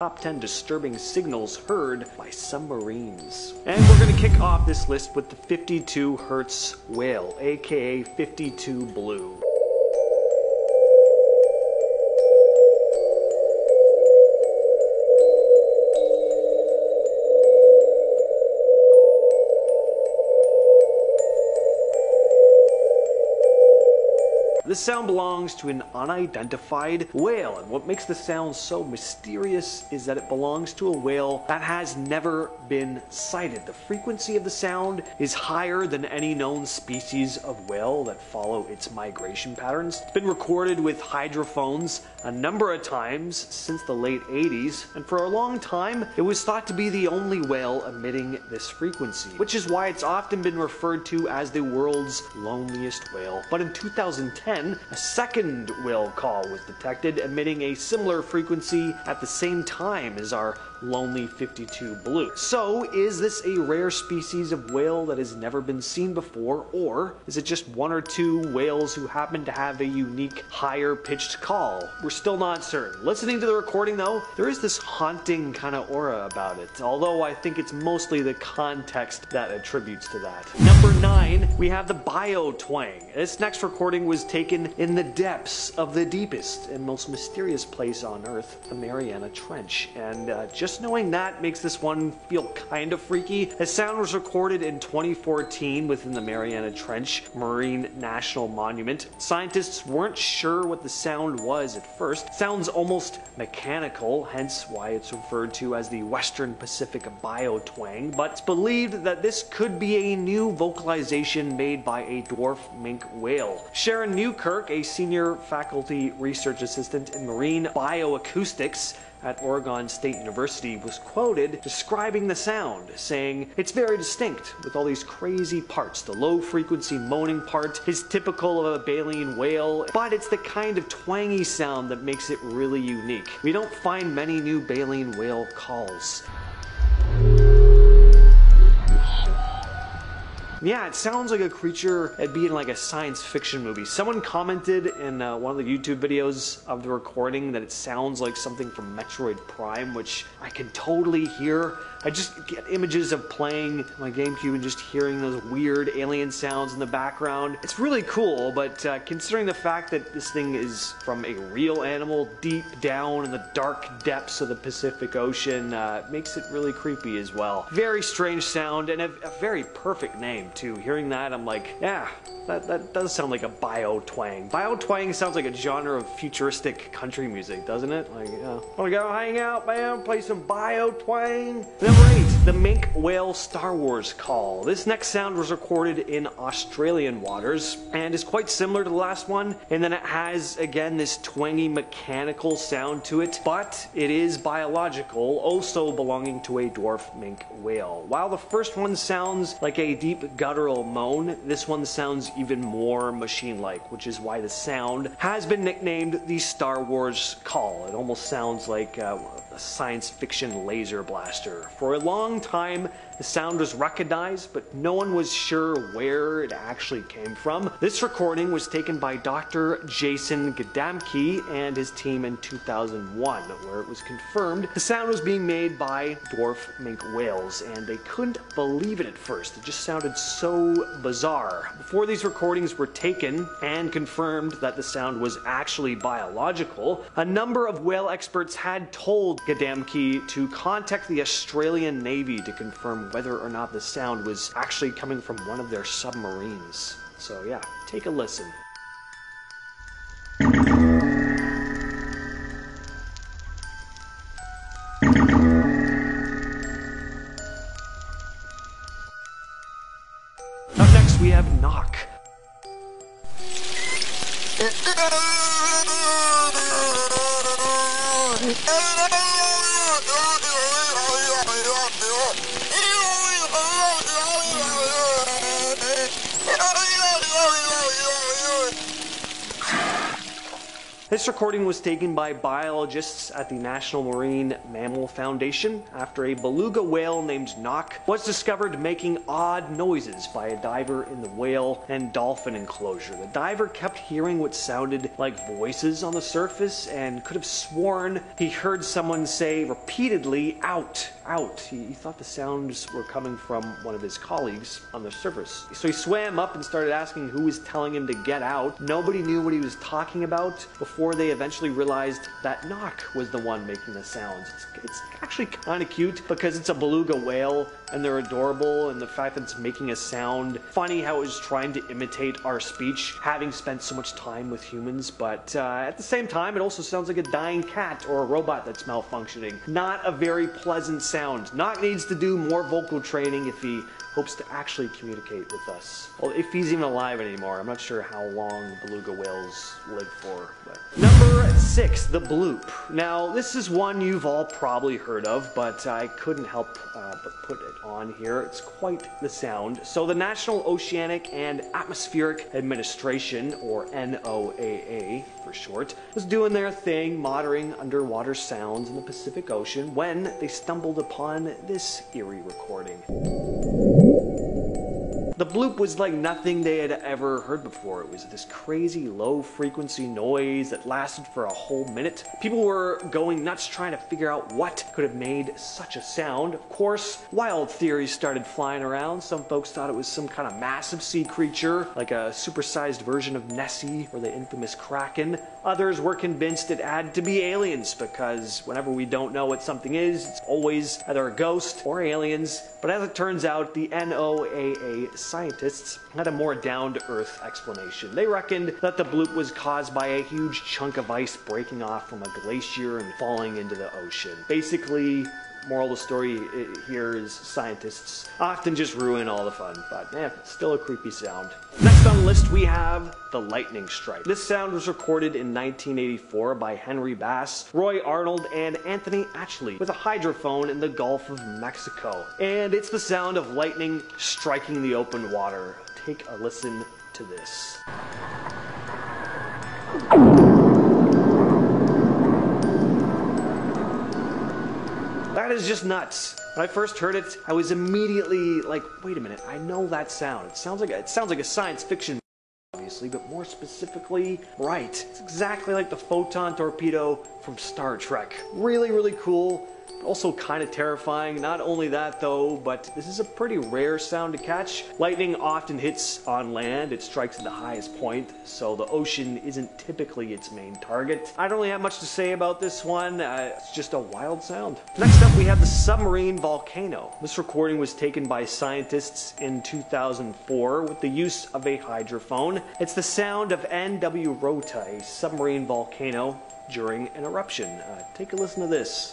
Top 10 disturbing signals heard by submarines. And we're going to kick off this list with the 52 Hertz whale, aka 52 Blue. This sound belongs to an unidentified whale, and what makes the sound so mysterious is that it belongs to a whale that has never been sighted. The frequency of the sound is higher than any known species of whale that follow its migration patterns. It's been recorded with hydrophones a number of times since the late 80s, and for a long time it was thought to be the only whale emitting this frequency, which is why it's often been referred to as the world's loneliest whale. But in 2010, a second whale call was detected emitting a similar frequency at the same time as our lonely 52 Blue. So, is this a rare species of whale that has never been seen before, or is it just one or two whales who happen to have a unique higher pitched call? We're still not certain. Listening to the recording though, there is this haunting kind of aura about it, although I think it's mostly the context that attributes to that. Number 9, we have the biotwang. This next recording was taken in the depths of the deepest and most mysterious place on Earth, the Mariana Trench, and just knowing that makes this one feel kind of freaky. The sound was recorded in 2014 within the Mariana Trench Marine National Monument. Scientists weren't sure what the sound was at first. It sounds almost mechanical, hence why it's referred to as the Western Pacific biotwang, but it's believed that this could be a new vocalization made by a dwarf minke whale. Sharon Newkirk, a senior faculty research assistant in marine bioacoustics at Oregon State University, was quoted describing the sound, saying, "It's very distinct, with all these crazy parts. The low frequency moaning part is typical of a baleen whale, but it's the kind of twangy sound that makes it really unique. We don't find many new baleen whale calls." Yeah, it sounds like a creature that'd be in like a science fiction movie. Someone commented in one of the YouTube videos of the recording that it sounds like something from Metroid Prime, which I can totally hear. I just get images of playing my GameCube and just hearing those weird alien sounds in the background. It's really cool, but considering the fact that this thing is from a real animal deep down in the dark depths of the Pacific Ocean, makes it really creepy as well. Very strange sound and a very perfect name too. Hearing that, I'm like, yeah, that does sound like a biotwang. Biotwang sounds like a genre of futuristic country music, doesn't it? Like, wanna go hang out, man, play some biotwang? Number 8, the minke whale Star Wars call. This next sound was recorded in Australian waters and is quite similar to the last one, and then it has, again, this twangy mechanical sound to it, but it is biological, also belonging to a dwarf minke whale. While the first one sounds like a deep guttural moan, this one sounds even more machine-like, which is why the sound has been nicknamed the Star Wars call. It almost sounds like a science fiction laser blaster. For a long time, the sound was recognized, but no one was sure where it actually came from. This recording was taken by Dr. Jason Gadamke and his team in 2001, where it was confirmed the sound was being made by dwarf minke whales, and they couldn't believe it at first. It just sounded so bizarre. Before these recordings were taken and confirmed that the sound was actually biological, a number of whale experts had told Gadamke to contact the Australian Navy to confirm whether or not the sound was actually coming from one of their submarines. So yeah, take a listen. Up next we have knock. This recording was taken by biologists at the National Marine Mammal Foundation after a beluga whale named Nock was discovered making odd noises by a diver in the whale and dolphin enclosure. The diver kept hearing what sounded like voices on the surface and could have sworn he heard someone say repeatedly, "out, out." He thought the sounds were coming from one of his colleagues on the surface. So he swam up and started asking who was telling him to get out. Nobody knew what he was talking about before they eventually realized that Nock was the one making the sounds. It's actually kind of cute because it's a beluga whale and they're adorable, and the fact that it's making a sound. Funny how it was trying to imitate our speech, having spent so much time with humans, but at the same time it also sounds like a dying cat or a robot that's malfunctioning. Not a very pleasant sound. Nock needs to do more vocal training if he hopes to actually communicate with us. Well, if he's even alive anymore. I'm not sure how long beluga whales live for. But. Number 6, the bloop. Now, this is one you've all probably heard of, but I couldn't help but put it on here. It's quite the sound. So the National Oceanic and Atmospheric Administration, or NOAA for short, was doing their thing monitoring underwater sounds in the Pacific Ocean when they stumbled upon this eerie recording. The bloop was like nothing they had ever heard before. It was this crazy low frequency noise that lasted for a whole minute. People were going nuts trying to figure out what could have made such a sound. Of course, wild theories started flying around. Some folks thought it was some kind of massive sea creature, like a supersized version of Nessie or the infamous Kraken. Others were convinced it had to be aliens because whenever we don't know what something is, it's always either a ghost or aliens. But as it turns out, the NOAA scientists had a more down-to-earth explanation. They reckoned that the bloop was caused by a huge chunk of ice breaking off from a glacier and falling into the ocean. Basically, moral of the story here is scientists often just ruin all the fun, but still a creepy sound. Next on the list we have the lightning strike. This sound was recorded in 1984 by Henry Bass, Roy Arnold, and Anthony Atchley with a hydrophone in the Gulf of Mexico. And it's the sound of lightning striking the open water. Take a listen to this. That is just nuts. When I first heard it, I was immediately like, wait a minute, I know that sound. It sounds like a science fiction, obviously, but more specifically, right. It's exactly like the photon torpedo from Star Trek. Really, really cool. Also kind of terrifying. Not only that though, but this is a pretty rare sound to catch. Lightning often hits on land. It strikes at the highest point, so the ocean isn't typically its main target. I don't really have much to say about this one. It's just a wild sound. Next up we have the submarine volcano. This recording was taken by scientists in 2004 with the use of a hydrophone. It's the sound of N.W. Rota, a submarine volcano during an eruption. Take a listen to this.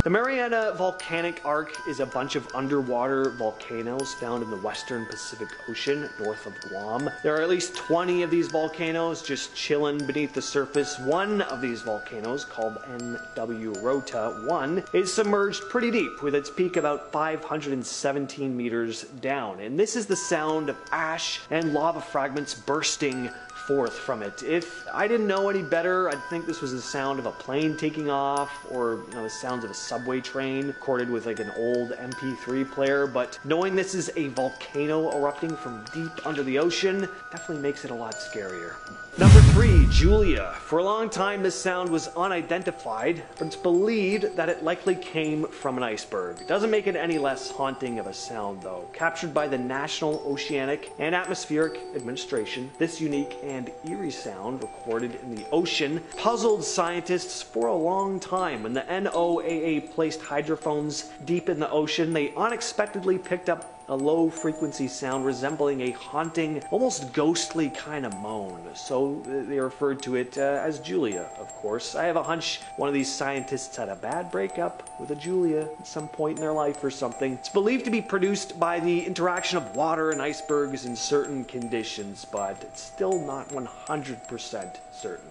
The Mariana Volcanic Arc is a bunch of underwater volcanoes found in the western Pacific Ocean north of Guam. There are at least 20 of these volcanoes just chilling beneath the surface. One of these volcanoes, called N.W. Rota 1, is submerged pretty deep with its peak about 517 meters down. And this is the sound of ash and lava fragments bursting forth from it. If I didn't know any better, I'd think this was the sound of a plane taking off, or the sounds of a subway train recorded with like an old MP3 player, but knowing this is a volcano erupting from deep under the ocean definitely makes it a lot scarier. Number 3, Julia. For a long time this sound was unidentified, but it's believed that it likely came from an iceberg. It doesn't make it any less haunting of a sound though. Captured by the National Oceanic and Atmospheric Administration, this unique and eerie sound recorded in the ocean puzzled scientists for a long time. When the NOAA placed hydrophones deep in the ocean, they unexpectedly picked up a low frequency sound resembling a haunting, almost ghostly kind of moan. So they referred to it as Julia, of course. I have a hunch one of these scientists had a bad breakup with a Julia at some point in their life or something. It's believed to be produced by the interaction of water and icebergs in certain conditions, but it's still not 100% certain.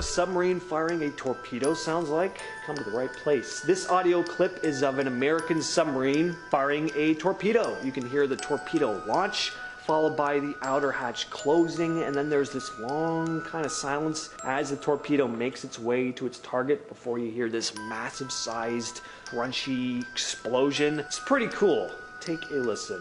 a submarine firing a torpedo sounds like? Come to the right place. This audio clip is of an American submarine firing a torpedo. You can hear the torpedo launch, followed by the outer hatch closing, and then there's this long kind of silence as the torpedo makes its way to its target before you hear this massive sized, crunchy explosion. It's pretty cool. Take a listen.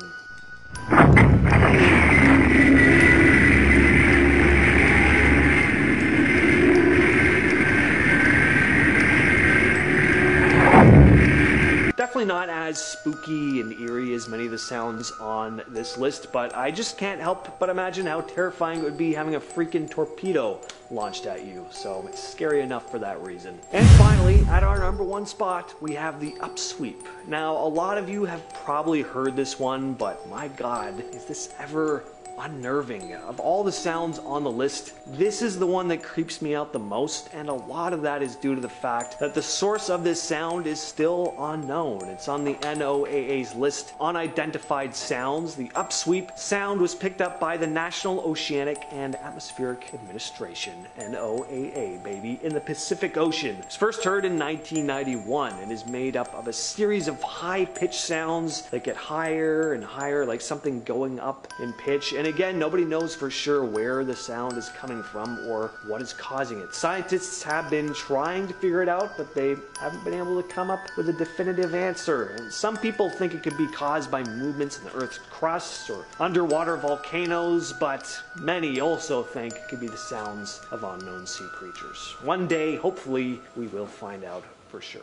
Definitely not as spooky and eerie as many of the sounds on this list, but I just can't help but imagine how terrifying it would be having a freaking torpedo launched at you. So it's scary enough for that reason. And finally, at our number one spot, we have the upsweep. Now, a lot of you have probably heard this one, but my God, is this ever unnerving. Of all the sounds on the list, this is the one that creeps me out the most, and a lot of that is due to the fact that the source of this sound is still unknown. It's on the NOAA's list, unidentified sounds. The upsweep sound was picked up by the National Oceanic and Atmospheric Administration, NOAA, baby, in the Pacific Ocean. It was first heard in 1991 and is made up of a series of high-pitched sounds that get higher and higher, like something going up in pitch. And again, nobody knows for sure where the sound is coming from or what is causing it. Scientists have been trying to figure it out, but they haven't been able to come up with a definitive answer. And some people think it could be caused by movements in the Earth's crust or underwater volcanoes, but many also think it could be the sounds of unknown sea creatures. One day, hopefully, we will find out for sure.